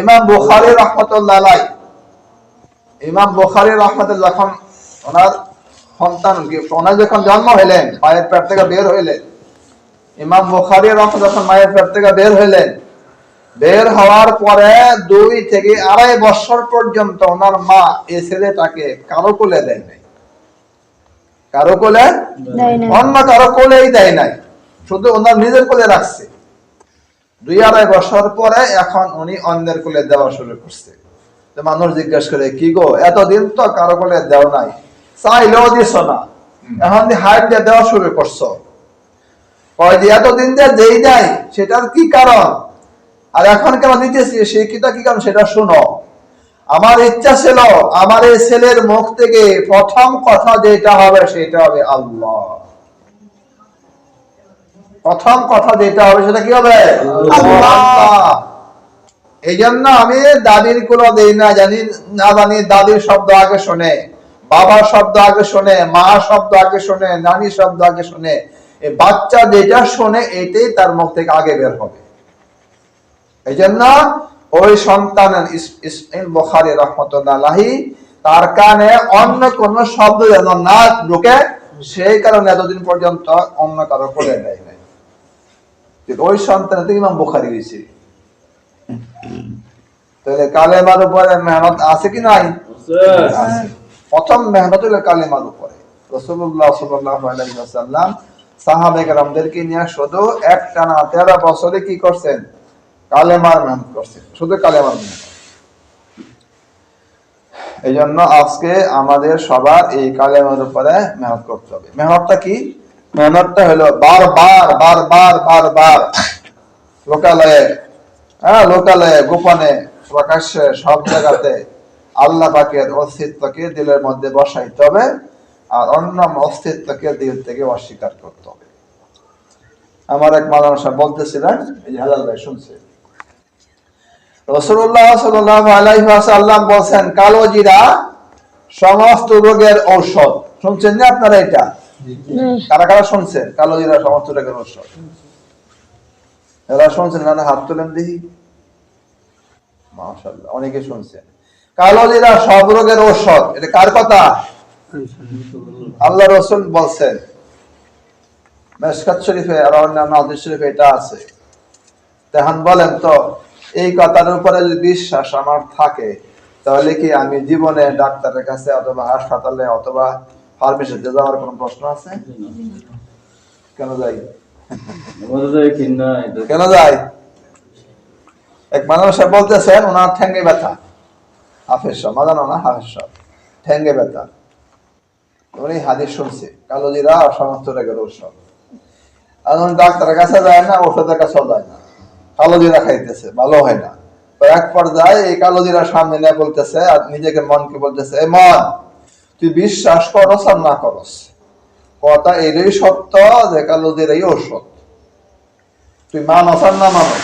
ইমাম বুখারী রাহমাতুল্লাহ আলাইহি, ইমাম বুখারী রাহমাতুল্লাহ যখন ওনার সন্তান ওনার যখন জন্ম হইলেন, মায়ের পেট থেকে বের হইলেন, ইমাম বুখারী রাহমাতুল্লাহ যখন মায়ের পেট থেকে বের হইলেন, বের হওয়ার পরে 2 থেকে 2.5 বছর পর্যন্ত ওনার মা এই ছেলেটাকে কারো কোলে দেয় নাই, কারো কোলে অন্য কারো কোলেই দেয় নাই, শুধু ওনার নিজের কোলে রাখছে। 2-2.5 বছর পরে এখন উনি অন্যের কোলে দেওয়া শুরু করছে। তো মানুষ জিজ্ঞেস করে, কি গো এতদিন তো কারো কোলে দেও নাই, চাইলেও দিছ না, এখন হাইট দিয়ে দেওয়া শুরু করছো? কয় যে এতদিন যে যেই নাই সেটার কি কারণ, আর এখন কেন দিতেছি সেই কি কারণ সেটা শুনো। আমার ইচ্ছা ছিল আমার এই ছেলের মুখ থেকে প্রথম কথা যেটা হবে সেটা হবে আল্লাহ। প্রথম কথা যেটা হবে সেটা কি হবে? আল্লাহ। এই জন্য আমি দাদির কোলে দেই না, জানি দাদির শব্দ আগে শোনে, বাবার শব্দ আগে শোনে, মা শব্দ আগে শোনে, নানি শব্দ আগে শোনে। এই বাচ্চা যেটা শোনে এটাই তার মুখ থেকে আগে বের হবে। এই জন্য ওই সন্তান ইসমাইল বুখারী রাহমাতুল্লাহ আলাইহি তার কানে অন্য কোন শব্দ যেন না ঢোকে, সেই কারণে এতদিন পর্যন্ত অন্য কারো কোলে দেয় নাই। ওই সন্তান ইমাম বুখারী হয়েছে। তাহলে কালেমার উপরে মেহনত আছে কি নাই? প্রথম মেহনত হলো কালেমার উপরে। রাসূলুল্লাহ সাল্লাল্লাহু আলাইহি ওয়াসাল্লাম সাহাবায়ে কেরামদেরকে নিয়ে শুধু একটানা 13 বছরে কি করছেন? কালেমার মেহনত করছেন, শুধু কালেমার মেহনত। এই জন্য আজকে আমাদের সবার এই কালেমার উপরে মেহনত করতে হবে। মেহনতটা কি? মেহনতটা হলো বারবার লোকালয়ে, লোকালয়ে, গোপনে, প্রকাশ্যে, সব জায়গাতে আল্লাহ পাকের অস্তিত্বকে দিলের মধ্যে বসাইতে হবে, আর অন্য অস্তিত্বকে দিল থেকে অস্বীকার করতে হবে। আমার এক মাওলানা সাহেব বলতেছিলেন, এই যে হালাল ভাই শুনছে, রাসূলুল্লাহ সাল্লাল্লাহু আলাইহি ওয়াসাল্লাম বলেন কালো জিরা সমস্ত রোগের ঔষধ। শুনছেন না আপনারা? এটা কারা কারা শুনছেন? কালো জিরা সমস্ত রোগের ঔষধ। এরা শুনছেন না? হাত তুলেন দেখি। মাশাআল্লাহ, অনেকে শুনছেন। কালো জিরা সব রোগের ঔষধ। এটা কার কথা? আল্লাহ রাসূল বলছেন। মিশকাত শরীফে আর অন্যান্য হাদিস শরীফে এটা আছে। তখন বলেন তো, এই কথার উপরে যদি বিশ্বাস আমার থাকে, তাহলে কি আমি জীবনে ডাক্তারের কাছে অথবা হাসপাতালে অথবা ফার্মেসিতে যাওয়ার কোনো প্রশ্ন আছে? কেন যাই? কেন যাই? এক মানুষ বলতেছেন ওনার ঠ্যাঙ্গে ব্যথা, হাফেজ সাহেব, মাজানো না, হাফেজ সাহেব, ঠ্যাঙ্গে ব্যথা। উনি হাদিস শুনছে কালো জিরা সমস্ত রোগের ঔষধ। এখন ডাক্তারের কাছে যায় না, ওষুধের কাছেও যায় না, কালো জিরা খাইতেছে, ভালো হয় না। তো এক পর্যায়ে এই কালো জিরা সামনে নিয়ে বলতেছে আর নিজেকে মনকে বলতেছে, এ মন, তুই বিশ্বাস করস আর না করস, কথা এটাই সত্য যে কালো জিরাই ঔষধ। তুই মানস আর না মানস,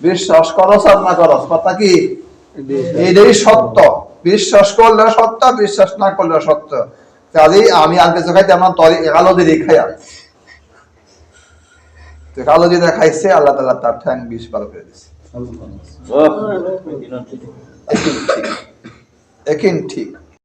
বিশ্বাস করস আর না করস, কথা কি এটাই সত্য। বিশ্বাস করলে সত্য, বিশ্বাস না করলে সত্য। কাজেই আমি আর কিছু খাইতে আমার তরি কালো জিরাই খাই। কালো জিরা খাইছে, আল্লাহ তাআলা তার ঠ্যাং বিষ ভালো করে দিয়েছে। ঠিক।